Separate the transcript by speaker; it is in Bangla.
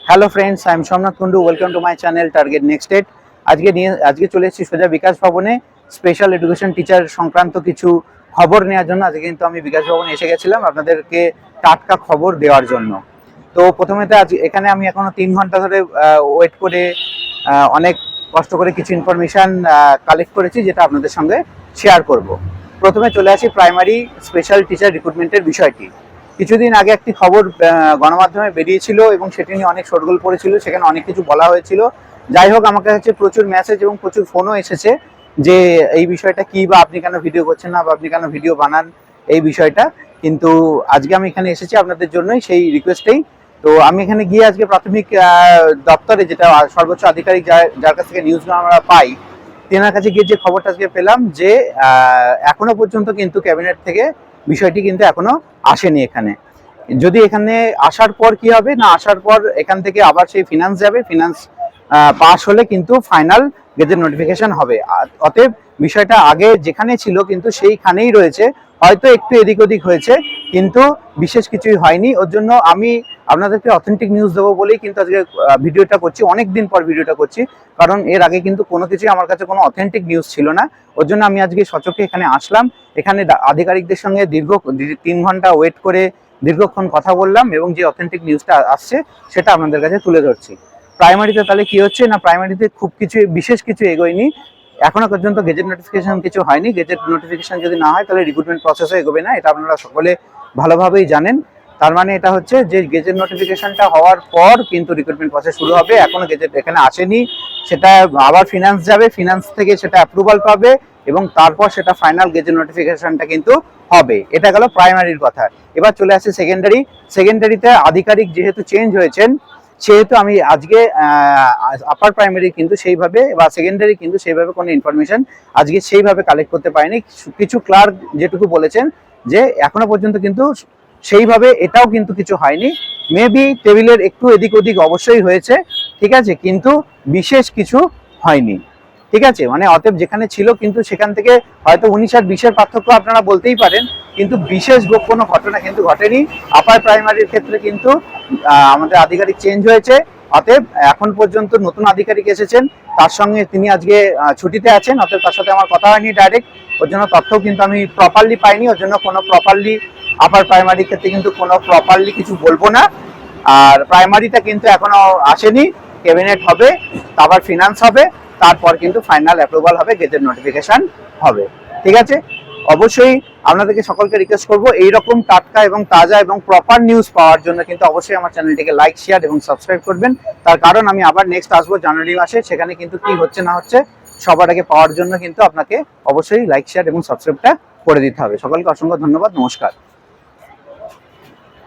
Speaker 1: Hello friends, I am Somnath Kundu. Welcome to my channel target next date. আজকে চলে এসেছি সোজা বিকাশ ভবনে স্পেশাল এডুকেশন টিচার সংক্রান্ত কিছু খবর নেওয়ার জন্য। আজকে কিন্তু আমি বিকাশ ভবনে এসে গেছিলাম আপনাদেরকে টাটকা খবর দেওয়ার জন্য। তো প্রথমে তো আজ এখানে আমি এখনো 3 ঘন্টা ধরে ওয়েট করে অনেক কষ্ট করে কিছু ইনফরমেশান কালেক্ট করেছি, যেটা আপনাদের সঙ্গে শেয়ার করব। প্রথমে চলে আসি প্রাইমারি স্পেশাল টিচার রিক্রুটমেন্টের বিষয়টি। কিছুদিন আগে একটি খবর গণমাধ্যমে বেরিয়েছিল এবং সেটি নিয়ে অনেক শোরগোল পড়েছিল, সেখানে অনেক কিছু বলা হয়েছিল। যাই হোক, আমার কাছে প্রচুর মেসেজ এবং প্রচুর ফোনও এসেছে যে এই বিষয়টা কি, বা আপনি কেন ভিডিও করছেন না, বা আপনি কেন ভিডিও বানান, এই বিষয়টা। কিন্তু আজকে আমি এখানে এসেছি আপনাদের জন্যই, সেই রিকোয়েস্টেই। তো আমি এখানে গিয়ে আজকে প্রাথমিক দপ্তরে, যেটা সর্বোচ্চ আধিকারিক যার কাছ থেকে নিউজগুলো আমরা পাই, তেনার কাছে গিয়ে যে খবরটা আজকে পেলাম যে এখনো পর্যন্ত কিন্তু ক্যাবিনেট থেকে বিষয়টি কিন্তু এখনো আসেনি এখানে। যদি এখানে আসার পর কি হবে, না আসার পর এখান থেকে আবার সেই ফিনান্স যাবে, ফিনান্স পাস হলে কিন্তু ফাইনাল গেজেট নোটিফিকেশন হবে। অতএব বিষয়টা আগে যেখানে ছিল কিন্তু সেইখানেই রয়েছে, হয়তো একটু এদিক ওদিক হয়েছে, কিন্তু বিশেষ কিছুই হয়নি। ওর জন্য আমি আপনাদেরকে অথেন্টিক নিউজ দেবো বলেই কিন্তু আজকে ভিডিওটা করছি, অনেক দিন পর ভিডিওটা করছি, কারণ এর আগে কিন্তু কোনো কিছুই আমার কাছে কোনো অথেন্টিক নিউজ ছিল না। ওর জন্য আমি আজকে সচক্ষে এখানে আসলাম, এখানে আধিকারিকদের সঙ্গে দীর্ঘ 3 ঘন্টা ওয়েট করে দীর্ঘক্ষণ কথা বললাম এবং যে অথেন্টিক নিউজটা আসছে সেটা আপনাদের কাছে তুলে ধরছি। প্রাইমারিতে তাহলে কি হচ্ছে না, প্রাইমারিতে খুব কিছু বিশেষ কিছু এগোয়নি এখনো পর্যন্ত। গেজেট নোটিফিকেশন কিছু হয়নি। গেজেট নোটিফিকেশন যদি না হয় তাহলে রিক্রুটমেন্ট প্রসেসও এগোবে না, এটা আপনারা সকলে ভালোভাবেই জানেন। তার মানে এটা হচ্ছে যে গেজেট নোটিফিকেশনটা হওয়ার পর কিন্তু রিক্রুটমেন্ট প্রসেস শুরু হবে। এখনো গেজেট এখানে আসেনি, সেটা আবার ফিনান্স যাবে, ফিনান্স থেকে সেটা অ্যাপ্রুভাল পাবে এবং তারপর সেটা ফাইনাল গেজেট নোটিফিকেশনটা কিন্তু হবে। এটা গেল প্রাইমারির কথা। এবার চলে আসে সেকেন্ডারি। সেকেন্ডারিতে আধিকারিক যেহেতু চেঞ্জ হয়েছেন, সেহেতু আমি আজকে আপার প্রাইমারি কিন্তু সেইভাবে বা সেকেন্ডারি কিন্তু সেইভাবে কোনো ইনফরমেশন আজকে সেইভাবে কালেক্ট করতে পারিনি। কিছু ক্লার্ক যেটুকু বলেছেন যে এখনো পর্যন্ত কিন্তু সেইভাবে এটাও কিন্তু কিছু হয়নি। মেবি টেবিলের একটু এদিক ওদিক অবশ্যই হয়েছে, ঠিক আছে, কিন্তু বিশেষ কিছু হয়নি, ঠিক আছে। মানে অতএব যেখানে ছিল কিন্তু সেখান থেকে হয়তো 19 আর 20-এর পার্থক্য আপনারা বলতেই পারেন, কিন্তু বিশেষ কোনো ঘটনা কিন্তু ঘটেনি। আপার প্রাইমারির ক্ষেত্রে কিন্তু আমাদের আধিকারিক চেঞ্জ হয়েছে, অতএব এখন পর্যন্ত নতুন আধিকারিক এসেছেন, তার সঙ্গে তিনি আজকে ছুটিতে আছেন, অতএব তার সাথে আমার কথা হয়নি ডাইরেক্ট। ওর জন্য তথ্যও কিন্তু আমি প্রপারলি পাইনি, ওর জন্য কোনো প্রপারলি আপার প্রাইমারির ক্ষেত্রে কিন্তু কোনো প্রপারলি কিছু বলবো না। আর প্রাইমারিটা কিন্তু এখনো আসেনি, ক্যাবিনেট হবে, আবার ফিনান্স হবে, তারপর কিন্তু ফাইনাল অ্যাপ্রুভাল হবে, গেজেট নোটিফিকেশন হবে, ঠিক আছে। অবশ্যই আপনাদেরকে সকলকে রিকোয়েস্ট করবো এইরকম টাটকা এবং তাজা এবং প্রপার নিউজ পাওয়ার জন্য কিন্তু অবশ্যই আমার চ্যানেলটিকে লাইক, শেয়ার এবং সাবস্ক্রাইব করবেন। তার কারণ আমি আবার নেক্সট আসবো জানুয়ারি মাসে, সেখানে কিন্তু কি হচ্ছে না হচ্ছে সবার আগে পাওয়ার জন্য কিন্তু আপনাকে অবশ্যই লাইক, শেয়ার এবং সাবস্ক্রাইবটা করে দিতে হবে। সকলকে অসংখ্য ধন্যবাদ, নমস্কার।